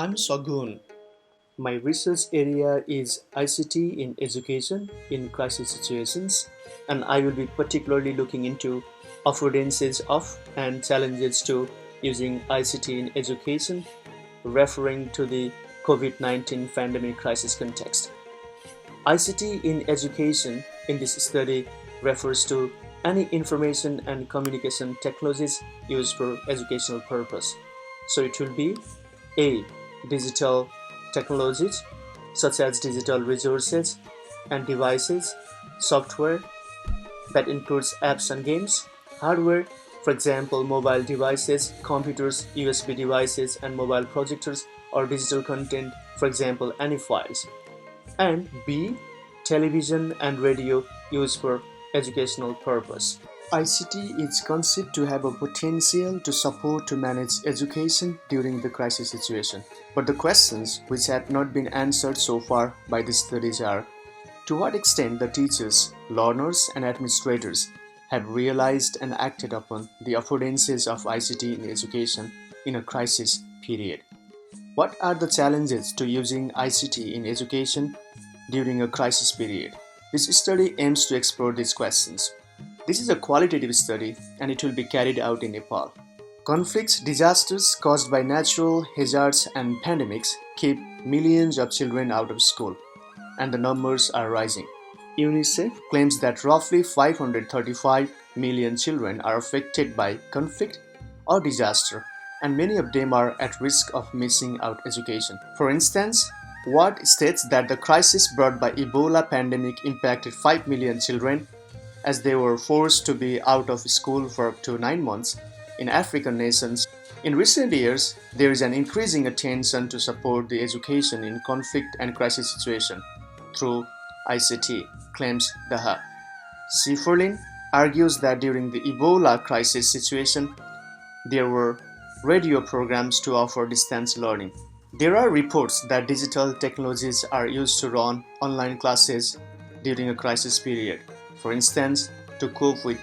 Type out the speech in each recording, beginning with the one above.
I'm Sagun. My research area is ICT in education in crisis situations, and I will be particularly looking into affordances of and challenges to using ICT in education, referring to the COVID-19 pandemic crisis context. ICT in education in this study refers to any information and communication technologies used for educational purpose. So it will be A. Digital technologies such as digital resources and devices, software that includes apps and games, hardware, for example, mobile devices, computers, USB devices, and mobile projectors, or digital content, for example, any files, and B. Television and radio used for educational purpose. ICT is conceived to have a potential to support to manage education during the crisis situation. But the questions which have not been answered so far by the studies are: to what extent the teachers, learners and administrators have realized and acted upon the affordances of ICT in education in a crisis period? What are the challenges to using ICT in education during a crisis period? This study aims to explore these questions. This is a qualitative study and it will be carried out in Nepal. Conflicts, disasters caused by natural hazards and pandemics keep millions of children out of school, and the numbers are rising. UNICEF claims that roughly 535 million children are affected by conflict or disaster, and many of them are at risk of missing out education. For instance, WAD states that the crisis brought by Ebola pandemic impacted 5 million children as they were forced to be out of school for up to 9 months in African nations. In recent years, there is an increasing attention to support the education in conflict and crisis situation through ICT, claims Daha. Seiferlin argues that during the Ebola crisis situation, there were radio programs to offer distance learning. There are reports that digital technologies are used to run online classes during a crisis period, for instance, to cope with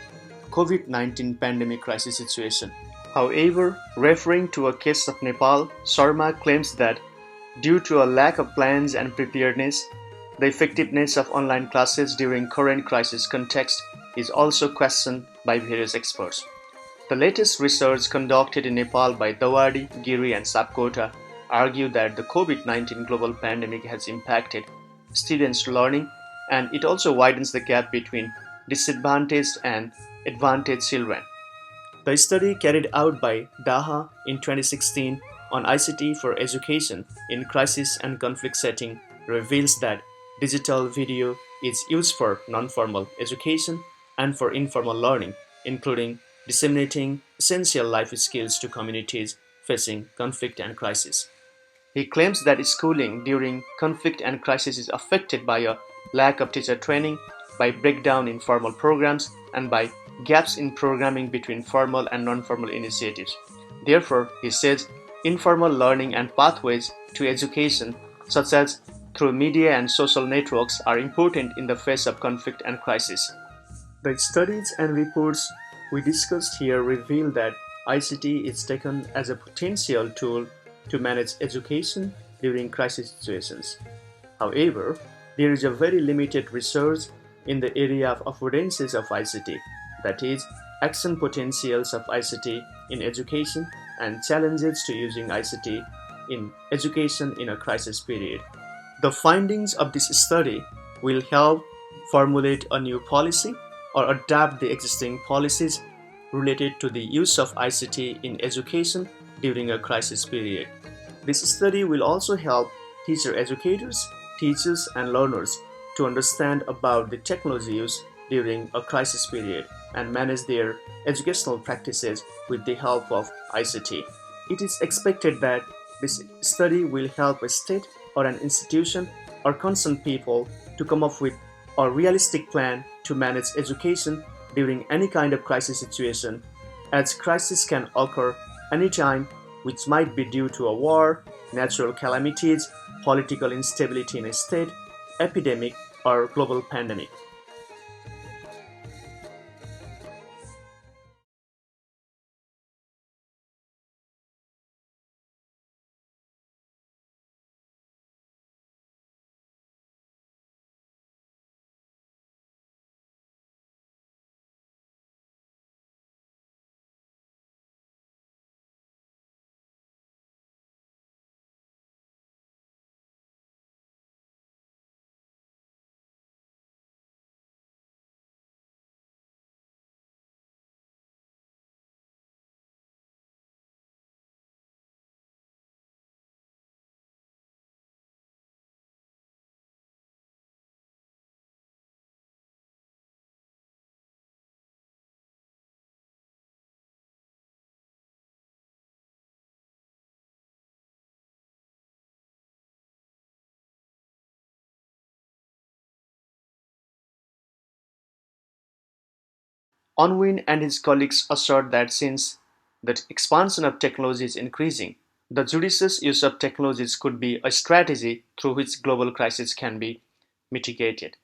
COVID-19 pandemic crisis situation. However, referring to a case of Nepal, Sharma claims that due to a lack of plans and preparedness, the effectiveness of online classes during current crisis context is also questioned by various experts. The latest research conducted in Nepal by Dawadi, Giri and Sapkota argue that the COVID-19 global pandemic has impacted students' learning, and it also widens the gap between disadvantaged and advantaged children. The study carried out by Daha in 2016 on ICT for education in crisis and conflict setting reveals that digital video is used for non-formal education and for informal learning, including disseminating essential life skills to communities facing conflict and crisis. He claims that schooling during conflict and crisis is affected by a lack of teacher training, by breakdown in formal programs, and by gaps in programming between formal and non-formal initiatives. Therefore, he says, informal learning and pathways to education, such as through media and social networks, are important in the face of conflict and crisis. The studies and reports we discussed here reveal that ICT is taken as a potential tool to manage education during crisis situations. However, there is a very limited research in the area of affordances of ICT, that is, action potentials of ICT in education and challenges to using ICT in education in a crisis period. The findings of this study will help formulate a new policy or adapt the existing policies related to the use of ICT in education during a crisis period. This study will also help teacher educators, teachers and learners to understand about the technology use during a crisis period and manage their educational practices with the help of ICT. It is expected that this study will help a state or an institution or concerned people to come up with a realistic plan to manage education during any kind of crisis situation, as crisis can occur anytime, which might be due to a war, natural calamities, political instability in a state, epidemic, or global pandemic. Unwin and his colleagues assert that since the expansion of technology is increasing, the judicious use of technologies could be a strategy through which global crises can be mitigated.